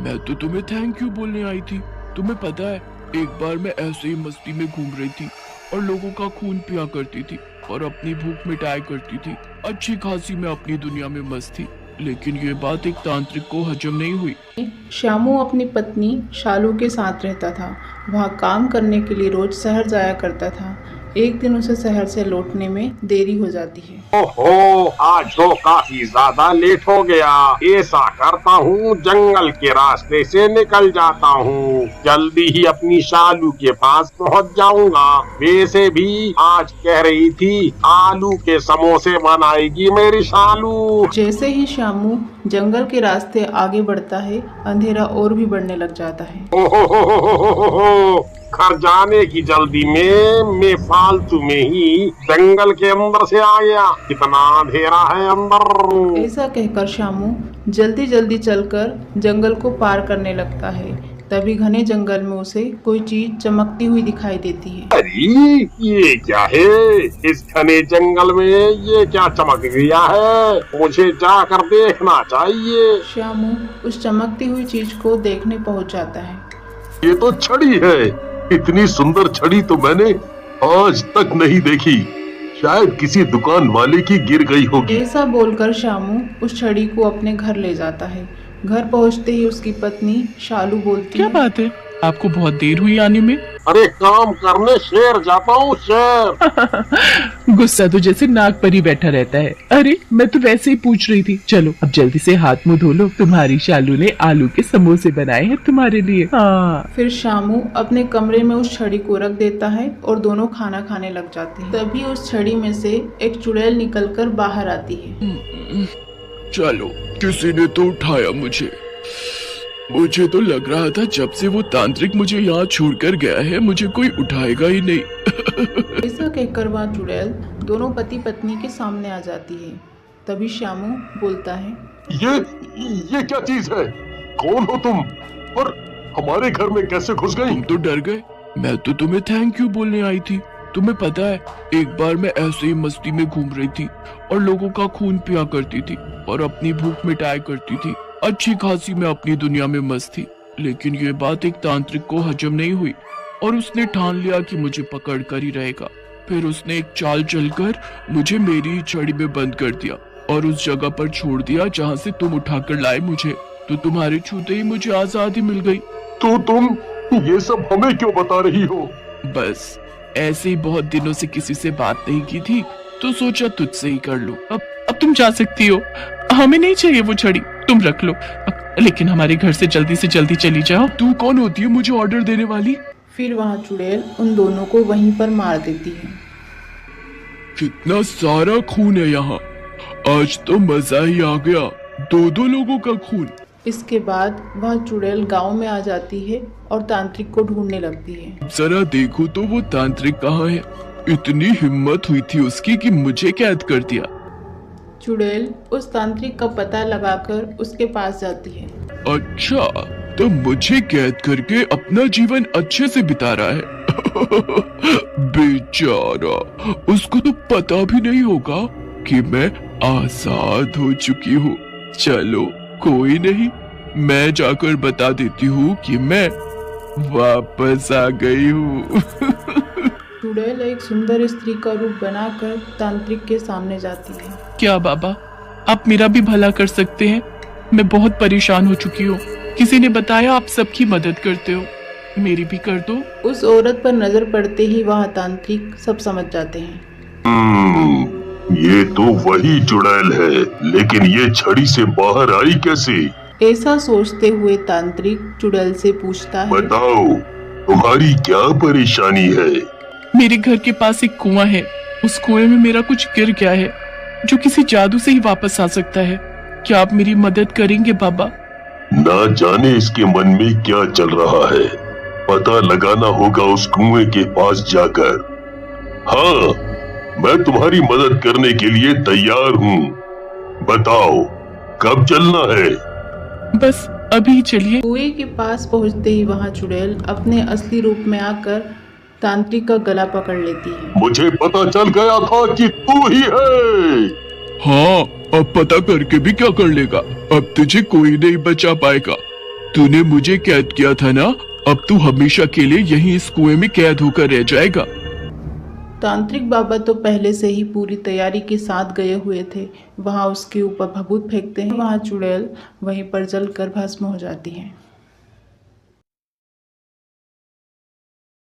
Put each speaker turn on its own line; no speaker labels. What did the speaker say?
मैं तो तुम्हें थैंक यू बोलने आई थी। तुम्हें पता है, एक बार मैं ऐसे ही मस्ती में घूम रही थी और लोगों का खून पिया करती थी और अपनी भूख मिटाया करती थी। अच्छी खासी मैं अपनी दुनिया में मस्त थी, लेकिन ये बात एक तांत्रिक को हजम नहीं हुई।
श्यामू अपनी पत्नी शालू के साथ रहता था। वह काम करने के लिए रोज शहर जाया करता था। एक दिन उसे शहर से लौटने में देरी हो जाती है।
ओहो, आज तो काफी ज्यादा लेट हो गया। ऐसा करता हूँ, जंगल के रास्ते से निकल जाता हूँ। जल्दी ही अपनी शालू के पास पहुँच जाऊंगा। वैसे भी आज कह रही थी आलू के समोसे बनाएगी मेरी शालू।
जैसे ही श्यामू जंगल के रास्ते आगे बढ़ता है, अंधेरा और भी बढ़ने लग जाता है।
ओहो, घर जाने की जल्दी में मैं फालतू में ही जंगल के अंदर से आ गया। कितना अंधेरा है अंदर।
ऐसा कहकर श्यामू जल्दी जल्दी चलकर जंगल को पार करने लगता है। तभी घने जंगल में उसे कोई चीज चमकती हुई दिखाई देती है।
अरे ये क्या है? इस घने जंगल में ये क्या चमक गया है? मुझे जाकर देखना चाहिए।
श्यामू उस चमकती हुई चीज को देखने पहुंच जाता है।
ये तो छड़ी है। इतनी सुंदर छड़ी तो मैंने आज तक नहीं देखी। शायद किसी दुकान वाले की गिर गई होगी।
ऐसा बोलकर श्यामू उस छड़ी को अपने घर ले जाता है। घर पहुंचते ही उसकी पत्नी शालू बोलती
क्या
है,
बात है, आपको बहुत देर हुई आने में।
अरे काम करने शहर जाता हूँ, शहर।
गुस्सा तो जैसे नाक पर ही बैठा रहता है। अरे मैं तो वैसे ही पूछ रही थी। चलो अब जल्दी से हाथ मुंह धो लो, तुम्हारी शालू ने आलू के समोसे बनाए हैं तुम्हारे लिए। हाँ।
फिर श्यामू अपने कमरे में उस छड़ी को रख देता है और दोनों खाना खाने लग जाते हैं। तभी उस छड़ी में से एक चुड़ैल निकलकर बाहर आती है।
चलो, किसी ने तो उठाया मुझे। मुझे तो लग रहा था जब से वो तांत्रिक मुझे यहाँ छोड़कर गया है, मुझे कोई उठाएगा ही नहीं।
ऐसा कहकर वह चुड़ैल दोनों पति पत्नी के सामने आ जाती है। तभी श्यामू बोलता है,
ये क्या चीज है? कौन हो तुम और हमारे घर में कैसे घुस गई?
तुम तो डर गए। मैं तो तुम्हें थैंक यू बोलने आई थी। तुम्हें पता है, एक बार मैं ऐसे ही मस्ती में घूम रही थी और लोगों का खून पिया करती थी और अपनी भूख मिटाया करती थी। अच्छी खासी मैं अपनी दुनिया में मस्त थी, लेकिन ये बात एक तांत्रिक को हजम नहीं हुई और उसने ठान लिया कि मुझे पकड़ कर ही रहेगा। फिर उसने एक चाल चलकर मुझे मेरी ही छड़ी में बंद कर दिया और उस जगह पर छोड़ दिया जहाँ से तुम उठाकर लाए मुझे। तो तुम्हारे छूते ही मुझे आजादी मिल गई।
तो तुम ये सब हमें क्यों बता रही हो?
बस ऐसे ही बहुत दिनों से किसी से बात नहीं की थी, तो सोचा तुझसे ही कर लूं। अब तुम जा सकती हो। हमें नहीं चाहिए वो छड़ी, तुम रख लो। लेकिन हमारे घर से जल्दी चली जाओ। तू कौन होती है मुझे ऑर्डर देने वाली?
फिर वह चुड़ैल उन दोनों को वहीं पर मार देती है।
कितना सारा खून है यहाँ, आज तो मजा ही आ गया। दो लोगों का खून।
इसके बाद वह चुड़ैल गांव में आ जाती है और तांत्रिक को ढूंढने लगती है।
जरा देखो तो वो तांत्रिक कहाँ है। इतनी हिम्मत हुई थी उसकी कि मुझे कैद कर दिया।
चुड़ैल उस तांत्रिक का पता लगाकर उसके पास जाती है।
अच्छा, तो मुझे कैद करके अपना जीवन अच्छे से बिता रहा है। बेचारा, उसको तो पता भी नहीं होगा कि मैं आजाद हो चुकी हूँ। चलो कोई नहीं, मैं जाकर बता देती हूँ कि मैं वापस आ गई हूँ।
चुड़ैल एक सुंदर स्त्री का रूप बनाकर तांत्रिक के सामने जाती है।
क्या बाबा, आप मेरा भी भला कर सकते हैं? मैं बहुत परेशान हो चुकी हूँ। किसी ने बताया आप सबकी मदद करते हो, मेरी भी कर दो।
उस औरत पर नजर पड़ते ही वह तांत्रिक सब समझ जाते हैं।
ये तो वही चुड़ैल है, लेकिन ये छड़ी से बाहर आई कैसे?
ऐसा सोचते हुए तांत्रिक चुड़ैल से पूछता है,
बताओ, तुम्हारी क्या परेशानी है?
मेरे घर के पास एक कुआं है। उस कुएं में मेरा कुछ गिर गया है जो किसी जादू से ही वापस आ सकता है। क्या आप मेरी मदद करेंगे बाबा?
ना जाने इसके मन में क्या चल रहा है। पता लगाना होगा उस कुएं के पास जाकर। हाँ, मैं तुम्हारी मदद करने के लिए तैयार हूँ। बताओ, कब चलना है?
बस अभी चलिए।
कुएं के पास पहुंचते ही वहां चुड़ैल अपने असली रूप में आकर तांत्रिक का गला पकड़ लेती है।
मुझे पता चल गया था कि तू ही है।
हाँ, अब पता करके भी क्या कर लेगा? अब तुझे कोई नहीं बचा पाएगा। तूने मुझे कैद किया था ना, अब तू हमेशा के लिए यहीं इस कुएं में कैद होकर रह जाएगा।
तांत्रिक बाबा तो पहले से ही पूरी तैयारी के साथ गए हुए थे। वहाँ उसके ऊपर भभूत फेंकते हैं, वहाँ चुड़ैल वहीं पर जलकर भस्म हो जाती है।